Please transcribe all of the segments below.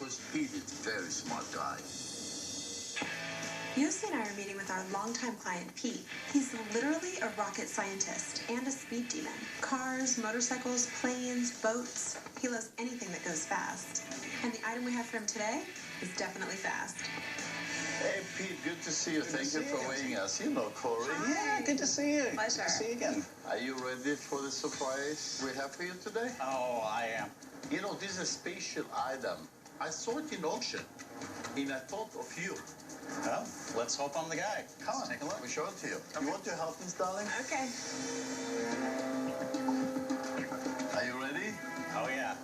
because Pete is a very smart guy. Yossi and I are meeting with our longtime client, Pete. He's literally a rocket scientist and a speed demon. Cars, motorcycles, planes, boats. He loves anything that goes fast. And the item we have for him today is definitely fast. Hey, Pete, good to see you. Thank you for waiting us. You know Corey. Yeah, good to see you. Pleasure. Good to see you again. Are you ready for the surprise we have for you today? Oh, I am. You know, this is a special item. I saw it in auction, and I thought of you. Well, let's hope I'm the guy. Come on, take a look. we show it to you. You want to help us, darling? Okay. Are you ready? Oh, yeah.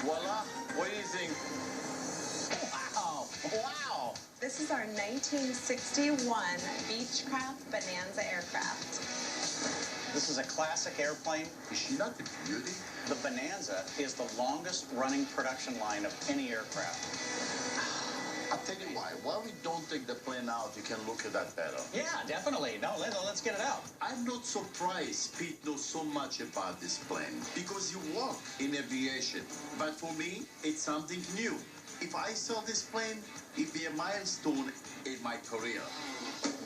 Voila. What do you think? Wow. Wow. This is our 1961 Beechcraft Bonanza aircraft. This is a classic airplane. Is she not a beauty? The Bonanza is the longest running production line of any aircraft. I'll tell you why we don't take the plane out, you can look at that better. Yeah, definitely. No, let's get it out. I'm not surprised Pete knows so much about this plane because you work in aviation. But for me, it's something new. If I sell this plane, it'd be a milestone in my career.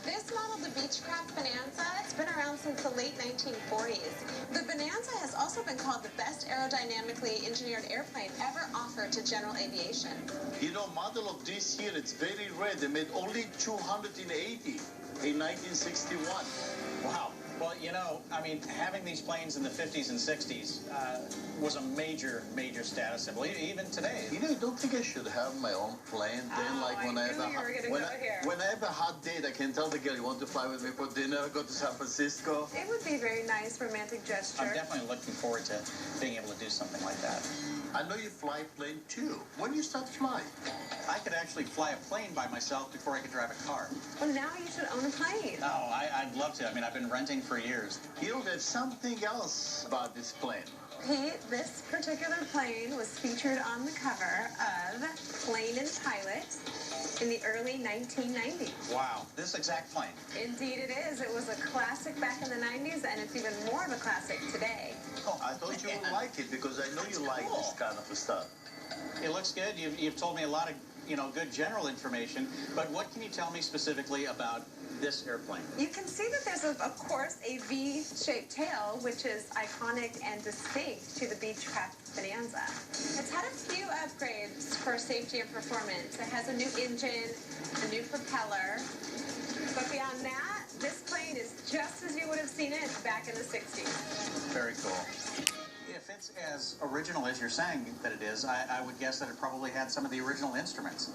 This model, the Beechcraft Bonanza, it's been around since the late 1940s. The Bonanza has also been called the best aerodynamically engineered airplane ever offered to general aviation. You know, model of this year, it's very rare. They made only 280 in 1961. Wow. Well, you know, I mean, having these planes in the 50s and 60s was a major, major status symbol, even today. You know, I don't think I should have my own plane then. Like when I have a hot date, I can tell the girl, you want to fly with me for dinner, go to San Francisco? It would be a very nice romantic gesture. I'm definitely looking forward to being able to do something like that. I know you fly plane too. When you start flying? I could actually fly a plane by myself before I could drive a car. Well, now you should own a plane. Oh, I'd love to. I mean, I've been renting for years. You know, there's something else about this plane. Pete, this particular plane was featured on the cover of Plane and Pilot in the early 1990s. Wow, this exact plane. Indeed it is. It was a classic back in the 90s, and it's even more of a classic today. Oh, I thought you would like it because I know you like this kind of stuff. It looks good. You've told me a lot of, good general information, but what can you tell me specifically about this airplane? You can see that there's, of course, a V-shaped tail, which is iconic and distinct to the Beechcraft Bonanza. It's had a few upgrades for safety and performance. It has a new engine, a new propeller, but beyond that, this plane is just as you would have seen it back in the 60s. Very cool. If it's as original as you're saying that it is, I would guess that it probably had some of the original instruments.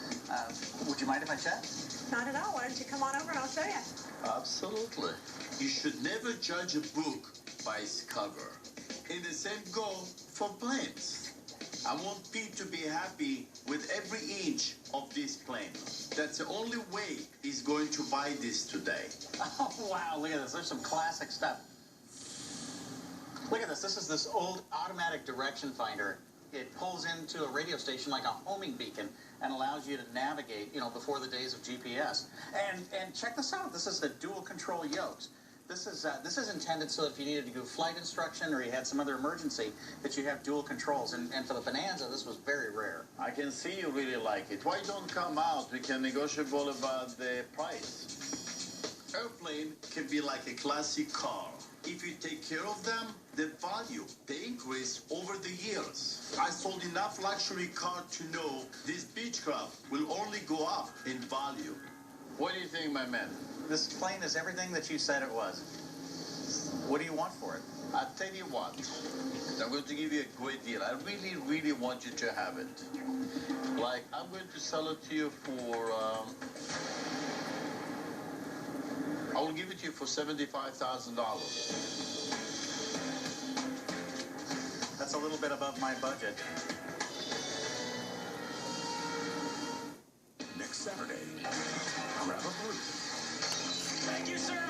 Would you mind if I check? Not at all. Why don't you come on over and I'll show you. Absolutely. You should never judge a book by its cover. And the same goes for planes. I want Pete to be happy with every inch of this plane. That's the only way he's going to buy this today. Oh, wow. Look at this. There's some classic stuff. Look at this. This is this old automatic direction finder. It pulls into a radio station like a homing beacon and allows you to navigate, before the days of GPS. And check this out. This is the dual control yokes. This is intended so that if you needed to do flight instruction or you had some other emergency, that you have dual controls. And for the Bonanza, this was very rare. I can see you really like it. Why don't come out? We can negotiate about the price. Airplane can be like a classic car. If you take care of them, the value, they increase over the years. I sold enough luxury car to know this Beechcraft will only go up in value. What do you think, my man? This plane is everything that you said it was. What do you want for it? I'll tell you what. I'm going to give you a great deal. I really, really want you to have it. Like, I'm going to sell it to you for... I will give it to you for $75,000. That's a little bit above my budget. Next Saturday, grab a brew. Thank you, sir.